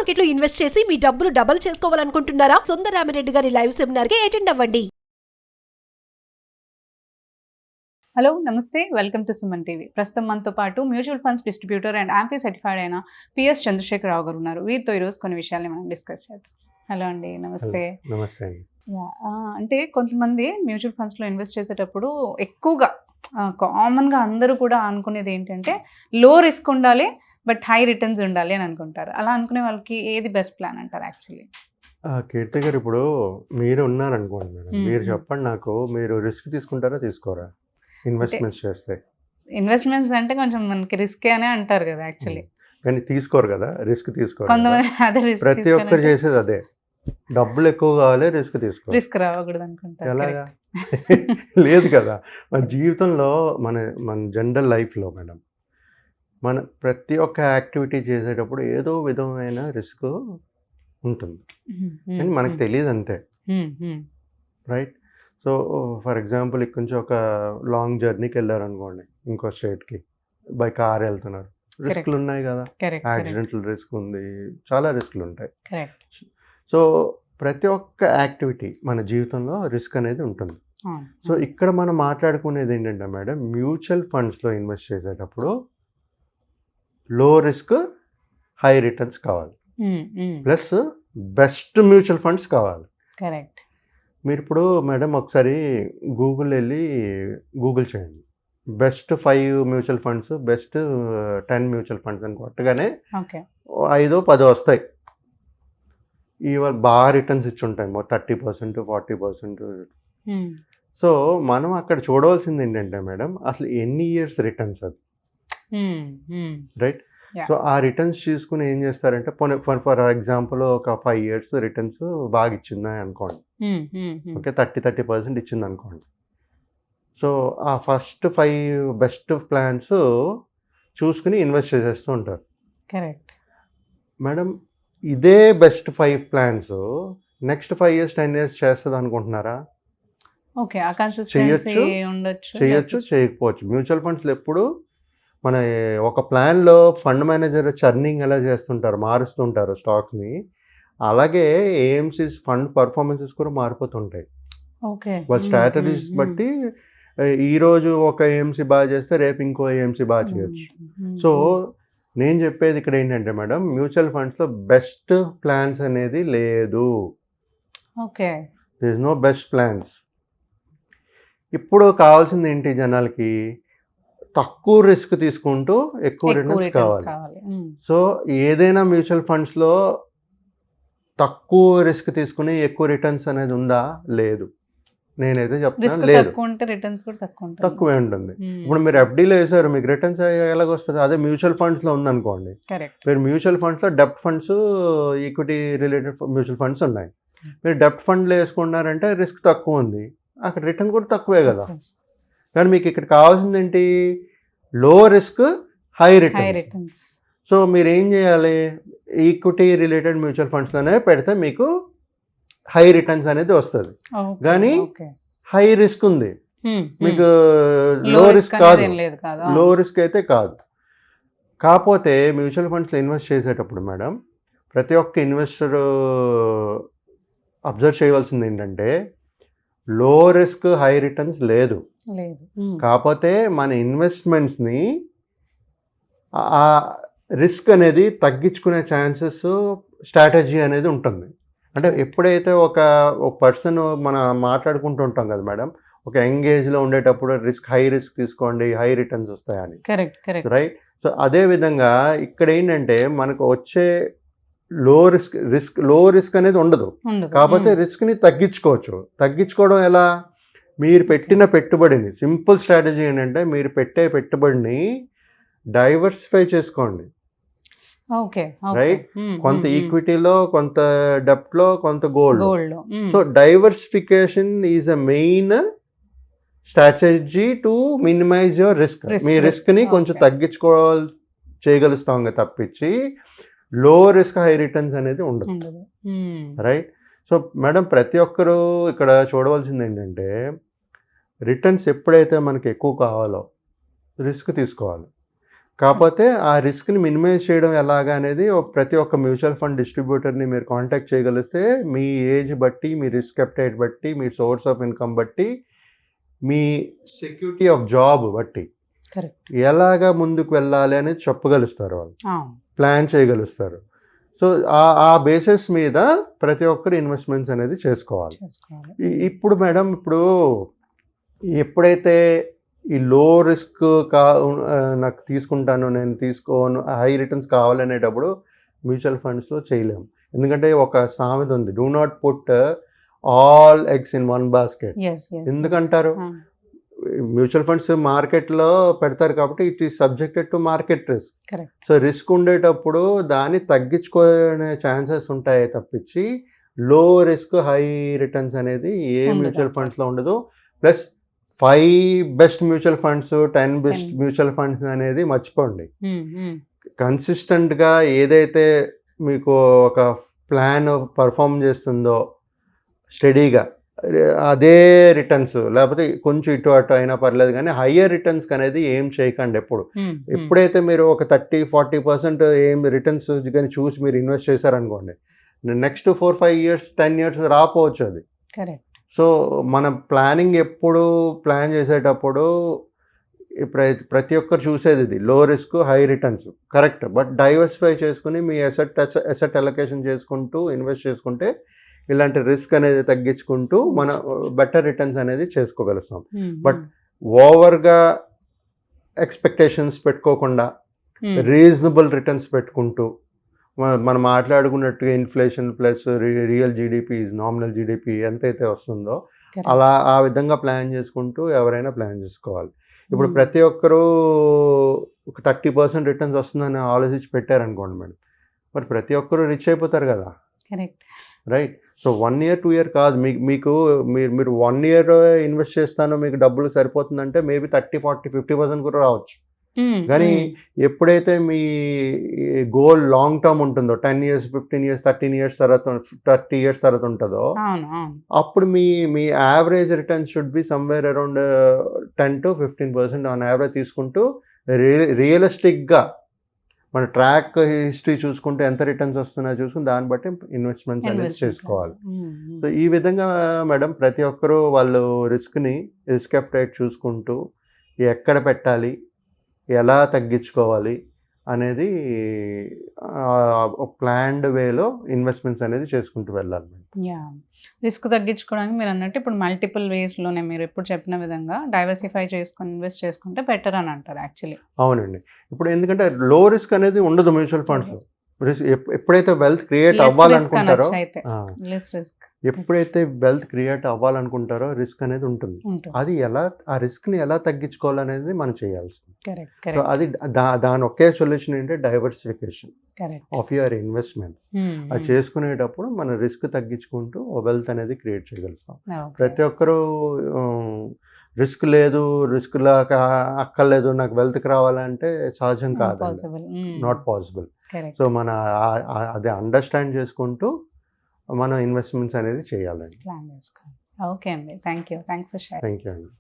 Market లో invest చేసి మీ డబ్బులు డబుల్ చేసుకోవాలనుకుంటున్నారా? సుందరరామిరెడ్డి గారి లైవ్ సెమినార్ కి అటెండ్ అవ్వండి. హలో నమస్తే, వెల్కమ్ టు సుమన్ టీవీ. ప్రస్తుతం మనతో పాటు mutual funds distributor and amphi certified అయిన పిఎస్ చంద్రశేఖరరావు గారు ఉన్నారు. వీరితో ఈరోజు కొన్ని విషయాల్ని మనం డిస్కస్ చేద్దాం. హలో అండి, నమస్తే. నమస్తే అండి. అంటే కొంతమంది మ్యూచువల్ ఫండ్స్లో ఇన్వెస్ట్ చేసేటప్పుడు ఎక్కువగా కామన్గా అందరూ కూడా అనుకునేది ఏంటంటే లో రిస్క్ ఉండాలి బట్ హై రిటర్న్స్ ఉండాలి అని అనుకుంటారు. అలా అనుకునే వాళ్ళకి ఏది బెస్ట్ ప్లాన్ అంటారు యాక్చువల్లీ? కీర్తి గారు, ఇప్పుడు మీరు ఉన్నారనుకోండి మేడం, మీరు చెప్పండి నాకు, మీరు రిస్క్ తీసుకుంటారా తీసుకోరా ఇన్వెస్ట్మెంట్స్ చేస్తే? ఇన్వెస్ట్మెంట్స్ అంటే కొంచెం మనకి రిస్క్ అనే అంటారు కదా యాక్చువల్లీ, కానీ తీసుకోరు కదా, రిస్క్ తీసుకోరు. కొంతమంది అదే రిస్క్, ప్రతి ఒక్కరు చేసేది అదే, డబ్బులు ఎక్కువ కావాలి, రిస్క్ తీసుకో, రిస్క్ రావకూడదు అనుకుంటారు. ఎలాగా? లేదు కదా, మన జీవితంలో మన మన జనరల్ లైఫ్లో మేడం, మన ప్రతి ఒక్క యాక్టివిటీ చేసేటప్పుడు ఏదో విధమైన రిస్క్ ఉంటుంది అని మనకు తెలియదు అంతే, రైట్? సో ఫర్ ఎగ్జాంపుల్, ఇక్కడ నుంచి ఒక లాంగ్ జర్నీకి వెళ్ళారనుకోండి, ఇంకో స్టేట్కి బై కార్ వెళ్తున్నారు, రిస్క్లు ఉన్నాయి కదా, యాక్సిడెంటల్ రిస్క్ ఉంది, చాలా రిస్క్లు ఉంటాయి. సో ప్రతి ఒక్క యాక్టివిటీ మన జీవితంలో రిస్క్ అనేది ఉంటుంది. సో ఇక్కడ మనం మాట్లాడుకునేది ఏంటంటే మేడం, మ్యూచువల్ ఫండ్స్లో ఇన్వెస్ట్ చేసేటప్పుడు లో రిస్క్ హై రిటర్న్స్ కావాలి, ప్లస్ బెస్ట్ మ్యూచువల్ ఫండ్స్ కావాలి. కరెక్ట్. మీరు ఇప్పుడు మేడం ఒకసారి గూగుల్ వెళ్ళి గూగుల్ చేయండి, best 5 mutual funds, best 10 mutual funds అని కొట్టగానే 5-10 వస్తాయి. ఇవాళ బాగా రిటర్న్స్ ఇచ్చి ఉంటాయి, 30%, 40%. సో మనం అక్కడ చూడవలసింది ఏంటంటే మేడం, అసలు ఎన్ని ఇయర్స్ రిటర్న్స్ అది, రైట్? సో ఆ రిటర్న్స్ చూసుకుని ఏం చేస్తారంటే, ఫర్ ఎగ్జాంపుల్ ఒక 5 years రిటర్న్స్ బాగా ఇచ్చిందా అనుకోండి, ఓకే, 30% ఇచ్చింది అనుకోండి. సో ఆ ఫస్ట్ 5 బెస్ట్ ప్లాన్స్ చూసుకుని ఇన్వెస్ట్ చేసేస్తూ ఉంటారు. కరెక్ట్ మేడం, ఇదే best 5 plans next 5 years 10 years చేస్తుంది అనుకుంటున్నారా? ఓకే, ఆ కన్సిస్టెన్సీ ఉండొచ్చు, చేయొచ్చు, చేయకపోవచ్చు. మ్యూచువల్ ఫండ్స్లో ఎప్పుడు మన ఒక ప్లాన్లో ఫండ్ మేనేజర్ చర్నింగ్ ఎలా చేస్తుంటారు, మారుస్తుంటారు స్టాక్స్ని, అలాగే ఏఎంసీస్ ఫండ్ పర్ఫార్మెన్సెస్ కూడా మారిపోతుంటాయి. ఓకే, వాళ్ళ స్ట్రాటజీస్ బట్టి ఈరోజు ఒక ఏఎంసీ బాగా చేస్తే రేపు ఇంకో ఏఎంసీ బాగా చేయొచ్చు. సో నేను చెప్పేది ఇక్కడ ఏంటంటే మేడం, మ్యూచువల్ ఫండ్స్లో బెస్ట్ ప్లాన్స్ అనేది లేదు. Okay, there is no best plans. ఇప్పుడు కావాల్సింది ఏంటి జనాలకి? తక్కువ రిస్క్ తీసుకుంటూ ఎక్కువ రిటర్న్స్ కావాలి. సో ఏదైనా మ్యూచువల్ ఫండ్స్లో తక్కువ రిస్క్ తీసుకుని ఎక్కువ రిటర్న్స్ అనేది ఉందా? లేదు. నేనైతే చెప్తాను లేదు, తక్కువే ఉంటుంది. ఇప్పుడు మీరు ఎఫ్డీలో వేసారు, మీకు రిటర్న్స్ ఎలాగొస్తుంది? అదే మ్యూచువల్ ఫండ్స్లో ఉందనుకోండి, మీరు మ్యూచువల్ ఫండ్స్లో డెప్ట్ funds, equity related mutual funds ఉన్నాయి. మీరు డెప్ట్ ఫండ్లో వేసుకున్నారంటే రిస్క్ తక్కువ ఉంది, అక్కడ రిటర్న్ కూడా తక్కువే కదా. కానీ మీకు ఇక్కడ కావాల్సింది ఏంటి? లో రిస్క్ హై రిటర్న్స్. సో మీరు ఏం చేయాలి? ఈక్విటీ రిలేటెడ్ మ్యూచువల్ ఫండ్స్లోనే పెడితే మీకు హై రిటర్న్స్ అనేది వస్తుంది. కానీ హై రిస్క్ ఉంది, మీకు లో రిస్క్ కాదు, లో రిస్క్ అయితే కాదు. కాకపోతే మ్యూచువల్ ఫండ్స్లో ఇన్వెస్ట్ చేసేటప్పుడు మేడం, ప్రతి ఒక్క ఇన్వెస్టర్ అబ్జర్వ్ చేయవలసింది ఏంటంటే, లో రిస్క్ హై రిటర్న్స్ లేదు. కాకపోతే మన ఇన్వెస్ట్మెంట్స్ని ఆ రిస్క్ అనేది తగ్గించుకునే ఛాన్సెస్, స్ట్రాటజీ అనేది ఉంటుంది. అంటే ఎప్పుడైతే ఒక పర్సన్ మనం మాట్లాడుకుంటూ ఉంటాం కదా మేడం, ఒక యంగ్ ఏజ్లో ఉండేటప్పుడు హై రిస్క్ తీసుకోండి, హై రిటర్న్స్ వస్తాయని, రైట్? సో అదేవిధంగా ఇక్కడ ఏంటంటే మనకు వచ్చే లో రిస్క్ అనేది ఉండదు. కాకపోతే రిస్క్ని తగ్గించుకోవచ్చు. తగ్గించుకోవడం ఎలా? మీరు పెట్టిన పెట్టుబడిని, సింపుల్ స్ట్రాటజీ ఏంటంటే, మీరు పెట్టే పెట్టుబడిని డైవర్సిఫై చేసుకోండి, రైట్? కొంత ఈక్విటీలో, కొంత డెప్ట్లో, కొంత gold. So diversification is a main strategy to minimise your risk. మీ రిస్క్ని కొంచెం చేయగలుస్తాం తప్పించి లో రిస్క్ హై రిటర్న్స్ అనేది ఉండదు, రైట్? సో మేడం, ప్రతి ఒక్కరూ ఇక్కడ చూడవలసింది ఏంటంటే, రిటర్న్స్ ఎప్పుడైతే మనకి ఎక్కువ కావాలో రిస్క్ తీసుకోవాలి. కాకపోతే ఆ రిస్క్ని మినిమైజ్ చేయడం ఎలాగా అనేది ప్రతి ఒక్క మ్యూచువల్ ఫండ్ డిస్ట్రిబ్యూటర్ని మీరు కాంటాక్ట్ చేయగలిగితే మీ ఏజ్ బట్టి, మీ రిస్క్ అప్టైట్ బట్టి, మీ సోర్స్ ఆఫ్ ఇన్కమ్ బట్టి, మీ సెక్యూరిటీ ఆఫ్ జాబ్ బట్టి కరెక్ట్. ఎలాగా ముందుకు వెళ్ళాలి అనేది చెప్పగలుస్తారు, వాళ్ళు ప్లాన్ చేయగలుస్తారు. సో ఆ బేసిస్ మీద ప్రతి ఒక్కరు ఇన్వెస్ట్మెంట్స్ అనేది చేసుకోవాలి. ఇప్పుడు మేడం, ఇప్పుడు ఎప్పుడైతే ఈ లో రిస్క్ నాకు తీసుకుంటాను, నేను తీసుకోను, హై రిటర్న్స్ కావాలనేటప్పుడు మ్యూచువల్ ఫండ్స్లో చేయలేము. ఎందుకంటే ఒక సామెత ఉంది, do not put all eggs in one basket. ఎందుకంటారు? మ్యూచువల్ ఫండ్స్ మార్కెట్లో పెడతారు కాబట్టి it is subjected to market risk. So risk ఉండేటప్పుడు దాన్ని తగ్గించుకునే ఛాన్సెస్ ఉంటాయి తప్పించి లో రిస్క్ హై రిటర్న్స్ అనేది ఏ మ్యూచువల్ ఫండ్స్లో ఉండదు. Plus 5 best mutual funds, 10 best mutual funds అనేది మర్చిపోండి. కన్సిస్టెంట్గా ఏదైతే మీకు ఒక ప్లాన్ పర్ఫామ్ చేస్తుందో స్టడీగా అదే రిటర్న్స్, లేకపోతే కొంచెం ఇటు అటు అయినా పర్లేదు, కానీ హయ్యర్ రిటర్న్స్ అనేది ఏం చేయకండి ఎప్పుడైతే మీరు ఒక 30-40% ఏం రిటర్న్స్ కానీ చూసి మీరు ఇన్వెస్ట్ చేశారనుకోండి, నెక్స్ట్ 4-5 ఇయర్స్ 10 ఇయర్స్ రాపోవచ్చు అది. సో మన ప్లానింగ్ ఎప్పుడు ప్లాన్ చేసేటప్పుడు ప్రతి ఒక్కరు చూసేది ఇది లో risk high returns correct, but diversify చేసుకుని మీ అసెట్ అలొకేషన్ చేసుకుంటూ ఇన్వెస్ట్ చేసుకుంటే ఇలాంటి రిస్క్ అనేది తగ్గించుకుంటూ మన బెటర్ రిటర్న్స్ అనేది చేసుకోగలుగుతాం. బట్ ఓవర్గా ఎక్స్పెక్టేషన్స్ పెట్టుకోకుండా రీజనబుల్ రిటర్న్స్ పెట్టుకుంటూ మనం మాట్లాడుకున్నట్టుగా inflation plus real GDP nominal GDP ఎంతైతే వస్తుందో అలా ఆ విధంగా ప్లాన్ చేసుకుంటూ ఎవరైనా ప్లాన్ చేసుకోవాలి. ఇప్పుడు ప్రతి ఒక్కరూ ఒక 30% రిటర్న్స్ వస్తుందని ఆలోచించి పెట్టారనుకోండి మేడం, మరి ప్రతి ఒక్కరూ రిచ్ అయిపోతారు కదా, రైట్? సో 1 year 2 year కాదు, మీరు 1 year ఇన్వెస్ట్ చేస్తాను మీకు డబ్బులు సరిపోతుందంటే మేబీ 30-40-50% కూడా రావచ్చు. కానీ ఎప్పుడైతే మీ గోల్ లాంగ్ టర్మ్ ఉంటుందో 10 years 15 years 13 years తర్వాత 30 years తర్వాత ఉంటుందో అప్పుడు మీ average return should be somewhere around 10-15% on average తీసుకుంటూ రియలిస్టిక్గా మన ట్రాక్ హిస్టరీ చూసుకుంటే ఎంత రిటర్న్స్ వస్తున్నాయో చూసుకుని దాన్ని బట్టి ఇన్వెస్ట్మెంట్స్ అనేది చేసుకోవాలి. సో ఈ విధంగా మేడం ప్రతి ఒక్కరూ వాళ్ళు రిస్క్ అప్టైట్ చూసుకుంటూ ఎక్కడ పెట్టాలి, ఎలా తగ్గించుకోవాలి అనేది ప్లాన్డ్ వేలో ఇన్వెస్ట్మెంట్స్ అనేది చేసుకుంటూ వెళ్ళాలి. రిస్క్ తగ్గించుకోవడానికి మీరు అన్నట్టు ఇప్పుడు మల్టిపుల్ వేస్లోనే మీరు ఎప్పుడు చెప్పిన విధంగా డైవర్సిఫై చేసుకొని ఇన్వెస్ట్ చేసుకుంటే బెటర్ అని అంటారు యాక్చువల్లీ. అవునండి. ఇప్పుడు ఎందుకంటే లో రిస్క్ అనేది ఉండదు మ్యూచువల్ ఫండ్స్. ఎప్పుడైతే వెల్త్ క్రియేట్ అవ్వాలనుకుంటారో రిస్క్ అనేది ఉంటుంది. అది ఆ రిస్క్ని ఎలా తగ్గించుకోవాలనేది మనం చేయాల్సింది. సో అది దాని ఒకే సొల్యూషన్ ఏంటంటే డైవర్సిఫికేషన్ ఆఫ్ యువర్ ఇన్వెస్ట్మెంట్స్. అది చేసుకునేటప్పుడు మన రిస్క్ తగ్గించుకుంటూ వెల్త్ అనేది క్రియేట్ చేయగలుగుతాం. ప్రతి ఒక్కరూ రిస్క్ లేదు, రిస్క్ లాగా అక్కర్లేదు, నాకు వెల్త్కి రావాలంటే సహజం కాదండి, నాట్ పాసిబుల్. సో మన అది అండర్స్టాండ్ చేసుకుంటూ మనం ఇన్వెస్ట్మెంట్స్ అనేది చేయాలండి. ఓకే అండి, thank you for sharing. Thank you అండి.